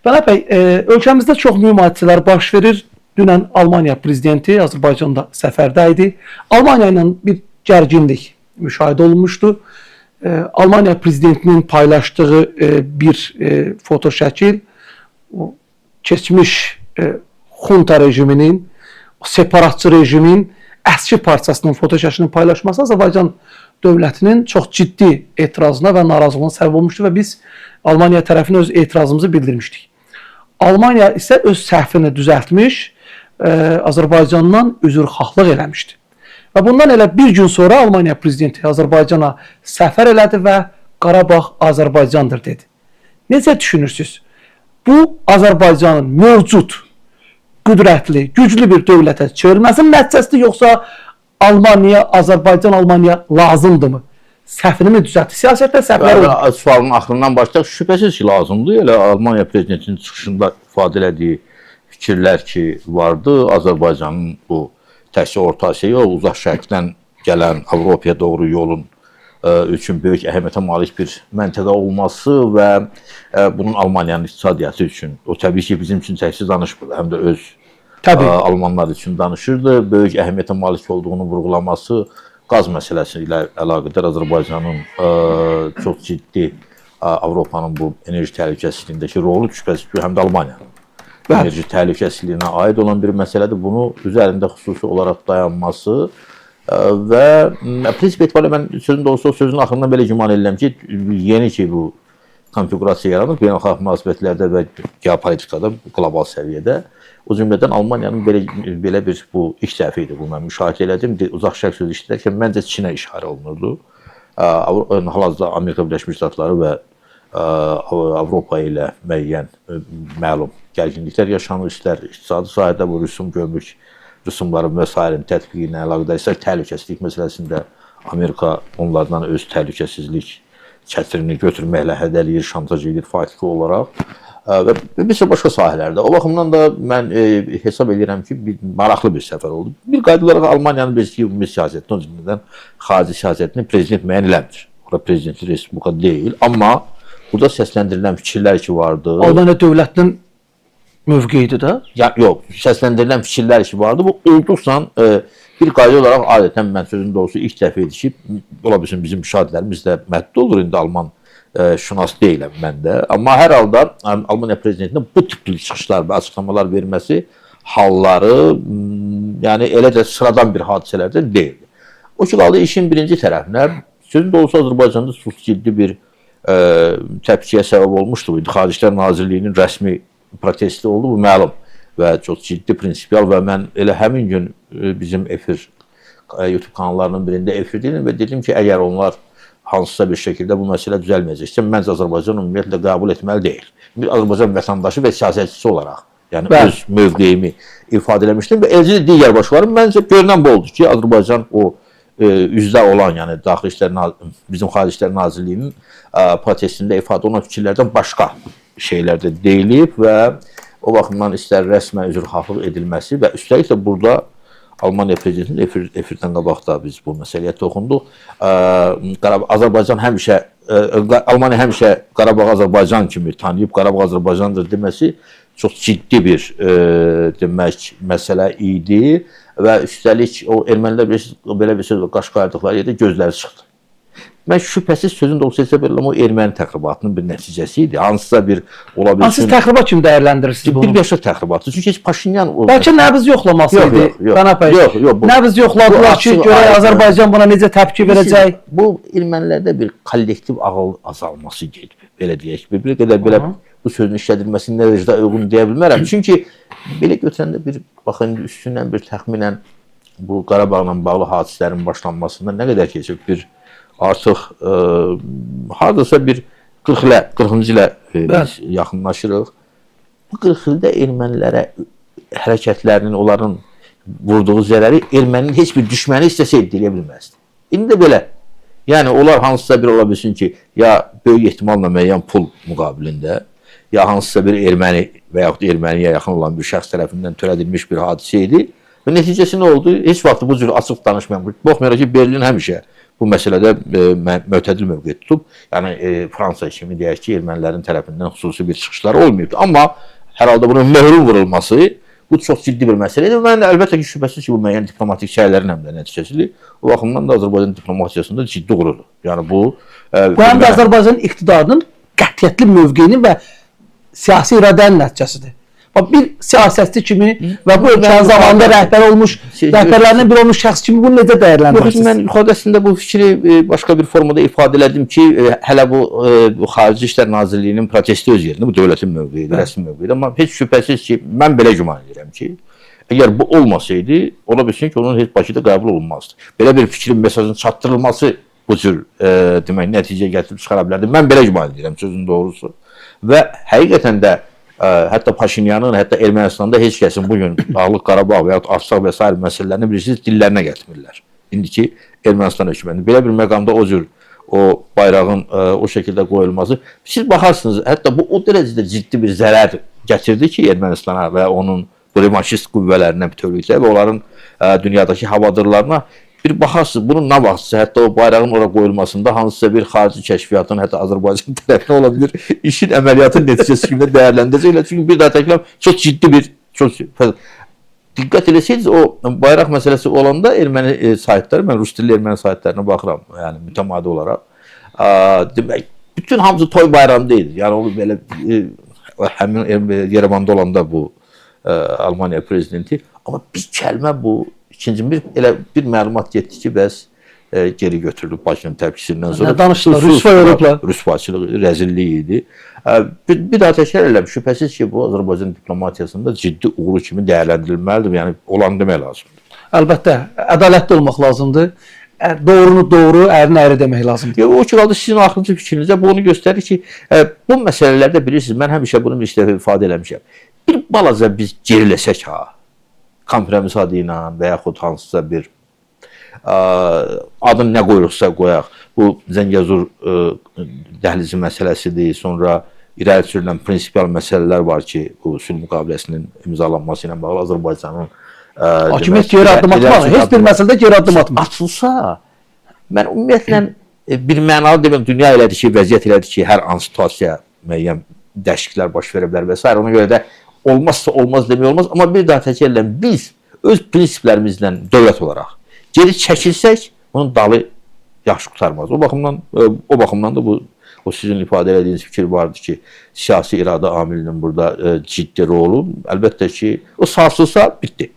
Fərid bəy, ölkəmizdə çox mühüm hadisələr baş verir. Dünən Almaniya prezidenti Azərbaycanda səfərdə idi. Almaniya ilə bir gərginlik müşahidə olunmuşdu. Almaniya prezidentinin paylaşdığı bir foto şəkil keçmiş xunta rejiminin, separatçı rejimin əski parçasının foto şəklini paylaşması Azərbaycan dövlətinin çox ciddi etirazına və narazılığına səbəb olmuşdu və biz Almaniya tərəfinə öz etirazımızı bildirmişdik. Almaniya isə öz səhvini düzəltmiş, Azərbaycandan üzrxahlıq eləmişdi. Və bundan elə bir gün sonra Almaniya prezidenti Azərbaycana səfər elədi və Qarabağ Azərbaycandır dedi. Necə düşünürsünüz? Bu Azərbaycanın mövcud, qüdrətli, güclü bir dövlətə çevrilməsinin nəticəsidir, yoxsa Almaniya, Azərbaycan Almaniya lazımdırmı? Səhvini mi düzəltdi? Siyasətdə səhvlər olur. Sualın axırından başlayaq, şübhəsiz ki, lazımdır. Elə Almaniya prezidentinin çıxışında ifadə elədiyi fikirlər ki, vardı. Azərbaycanın bu təkcə Orta Asiyaya, uzaq şərqdən gələn Avropaya doğru yolun üçün böyük əhəmiyyətə malik bir məntəqə olması və bunun Almaniyanın iqtisadiyyatı üçün, o təbii ki, bizim üçün təkcə danışmır, həm də öz Almanlar üçün danışırdı. Böyük əhəmiyyətə malik olduğunu vurğulaması, qaz məsələsi ilə əlaqədar Azərbaycanın çox ciddi Avropanın bu enerji təhlükəsizliyindəki rolu şübhəsiz ki, həm də Almaniyanın enerji təhlükəsizliyinə aid olan bir məsələdir. Bunu üzərində xüsusi olaraq dayanması və prinsip etibarilə mən sözün axırından belə güman edirəm ki, yeni ki bu konfigurasiya yaranır beynəlxalq münasibətlərdə və geopolitikada, qlobal səviyyədə. O cümlədən Almaniyanın belə bir bu ilk dəfə idi, bunu mən müşahidə elədim. Uzaq şərq sözü işləyərkən məncə Çinə işarə olunurdu. Hal-hazırda Amerika Birləşmiş Ştatları və Avropa ilə müəyyən məlum gərginliklər yaşanır, istər iqtisadi sahədə bu rüsumların və s. tətbiqi ilə əlaqədar, istər təhlükəsizlik məsələsində Amerika onlardan öz təhlükəsizlik çətrini götürməklə hədəliyir, şantaj edir faktiki olaraq və bir sıra başqa sahələrdə. O baxımdan da mən hesab edirəm ki, maraqlı bir səfər oldu. Bir qayda olaraq Almaniyanın ümumi siyasətini, o cümlədən xarici siyasətini prezident müəyyən eləmir. Orada prezidentli respublika deyil, amma burada səsləndirilən fikirlər ki vardı. Almaniya dövlətinin mövqeyidir də? Yox, səsləndirilən fikirlər ki vardı. Bu olduqca bir qayda olaraq adətən mən sözün doğrusu ilk dəfə idi ki, ola bilsin bizim müşahidələrimiz də məhdud olur, indi Alman şünas deyiləm mən də. Amma hər halda Almaniya prezidentinin bu tipli çıxışlar və açıqlamalar verməsi halları, yəni elə də sıradan bir hadisələrdən deyildi. O ki, qaldı işin birinci tərəfinə, sözün doğrusu Azərbaycanda çox ciddi bir təpkiyə səbəb olmuşdu. Xarici İşlər Nazirliyinin rəsmi protesti oldu, bu məlum və çox ciddi prinsipial və mən elə həmin gün bizim efir YouTube kanallarının birində efirdeydim və dedim ki, əgər onlar hansısa bir şəkildə bu məsələ düzəlməyəcəksə, məncə Azərbaycan ümumiyyətlə qəbul etməli deyil. Bir Azərbaycan vətəndaşı və siyasətçisi olaraq, yəni öz mövqeyimi ifadə eləmişdim və eləcə də digər başqalarım, məncə görünən bu oldu ki, Azərbaycan o üzdə olan, yəni bizim Xarici İşlər Nazirliyinin protestində ifadə olunan fikirlərdən başqa şeylərdə deyilib və o baxımdan istər rəsmən üzrxahlıq edilməsi və üstəlik də burada Almaniya prezidentinin efirdən qabaq da biz bu məsələyə toxunduq. Almaniya həmişə Qarabağ Azərbaycan kimi tanıyıb, Qarabağ Azərbaycandır deməsi çox ciddi bir məsələ idi və üstəlik o ermənilər belə bir söz qaşqayırdıqları yerdə gözləri çıxdı. Mən şübhəsiz sözün doğrusu hesab edirəm, o erməni təxribatının bir nəticəsi idi. Hansısa bir ola bilsin. Siz təxribat kimi dəyərləndirirsiniz bunu? Bir yaşa təxribatı. Çünki Paşinyan... Bəlkə nəbz yoxlaması idi. Yox. Nəbz yoxladılar ki, görək Azərbaycan buna necə təpki verəcək? Bu ermənilərdə bir kollektiv ağıl azalması gedib, belə deyək. Bir qədər belə bu sözün işlədilməsinin nə dərəcədə uyğun deyə bilmərəm. Çünki belə götürəndə bir, baxın, üstündən bir təxminən bu Qarabağla bağlı hadisələrin başlanmasında nə qədər keçib bir artıq hardasa bir 40-cı ilə biz yaxınlaşırıq. Bu 40 ildə ermənilərə hərəkətlərinin, onların vurduğu zərəri erməninin heç bir düşməni istəsəydi deyə bilməzdi. İndi də belə. Yəni, onlar hansısa bir ola bilsin ki, ya böyük ehtimalla müəyyən pul müqabilində, ya hansısa bir erməni və yaxud erməniyə yaxın olan bir şəxs tərəfindən törədilmiş bir hadisə idi. Və nəticəsi nə oldu? Heç vaxt bu cür açıq danışmayan, baxmayaraq ki, Berlin həmişə bu məsələdə mötədil mövqe tutub. Yəni Fransa kimi deyək ki, ermənilərin tərəfindən xüsusi bir çıxışlar olmayıbdı. Amma hər halda bunun möhrün vurulması bu çox ciddi bir məsələdir. Mən əlbəttə ki, şübhəsiz ki, bu müəyyən diplomatik səylərin həm də nəticəsidir. O baxımdan da Azərbaycan diplomatiyasında ciddi uğurludur. Yəni bu həm də Azərbaycanın iqtidarının qətiyyətli mövqeyinin və siyasi iradənin nəticəsidir. Bir siyasetçi kimi və bu ölkənin zamanında rəhbər olmuş, rəhbərlərindən biri olmuş şəxs kimi bunu necə dəyərləndirirsiniz? Mən ifadəsində bu fikri başqa bir formada ifadə elədim ki, hələ bu Xarici İşlər Nazirliyinin protesto öz yerində, bu dövlətin mövqeyidir, rəsmi mövqeyidir. Amma heç şübhəsiz ki, mən belə güman edirəm ki, əgər bu olmasaydı, ola bilsin ki, onun heç Bakıda qəbul olunmazdı. Belə bir fikrin mesajının çatdırılması bu cür demək, nəticə gətirib çıxara bilərdi. Mən belə güman edirəm, sözün doğrusu. Və həqiqətən də hətta Paşinyanın, hətta Ermənistanda heç kəsin bugün Dağlıq Qarabağ və ya Artsaq və s. məsələlərini bilirsiniz, dillərinə gətirmirlər. İndiki Ermənistan hökuməti. Belə bir məqamda o cür o bayrağın o şəkildə qoyulması. Siz baxarsınız, hətta bu o dərəcədə ciddi bir zərər gətirdi ki, Ermənistana və onun revanşist qüvvələrinə bütövlükdə və onların dünyadakı havadırlarına bir baxarsınız, bunun nə vaxtsa, hətta o bayrağın oraya qoyulmasında hansısa bir xarici kəşfiyyatın, hətta Azərbaycan tərəfinə olan bir işin əməliyyatın nəticəsi kimi dəyərləndirəcəklər. Çünki bir daha təkrar çox ciddi bir, diqqət eləsəydiniz, o bayraq məsələsi olanda erməni saytları, mən rus dilli erməni saytlarına baxıram, yəni mütəmadi olaraq. Demək, bütün hamısı toy bayramı deyil. Yəni o belə, həmin Yerevanda olanda bu Almaniya prezidenti, amma bir kəlmə bu, İkinci bir məlumat getdi ki, bəs geri götürülüb Bakının təpkisindən sonra. Nə danışdılar? Rüsvay olublar. Rüsvayçılıq, rəzillik idi. Bir daha təkrar edirəm, şübhəsiz ki, bu Azərbaycan diplomatiyasında ciddi uğuru kimi dəyərləndirilməlidir. Yəni, olan demək lazımdır. Əlbəttə, ədalətli olmaq lazımdır. Doğrunu doğru, ərini əri demək lazımdır. O ki, qaldı sizin axırıncı fikrinizdə bu onu göstərir ki, bu məsələlərdə bilirsiniz, mən həmişə bunu bir dəfə ifadə eləmişəm. Bir balaca biz geriləsək kompromis adı ilə və yaxud hansısa bir adını nə qoyuruqsa qoyaq. Bu Zəngəzur dəhlizi məsələsidir, sonra irəli sürülən prinsipial məsələlər var ki, bu sülh müqaviləsinin imzalanması ilə bağlı Azərbaycanın hakimiyyət geri addım atmaq, heç bir məsələdə geri addım atmaq. Atılsa, mən ümumiyyətlə bir mənalı deməm, dünya elədir ki, vəziyyət elədir ki, hər an situasiya müəyyən dəyişikliklər baş verə bilər və s. Ona görə də olmazsa olmaz demək olmaz. Amma bir daha təkərlə biz öz prinsiplərimizlə dövlət olaraq geri çəkilsək, onun dalı yaxşı qurtarmaz. O baxımdan da bu o sizin ifadə etdiyiniz fikir vardı ki, siyasi iradə amilinin burada ciddi rolu. Əlbəttə ki, o sarsılsa bitdi.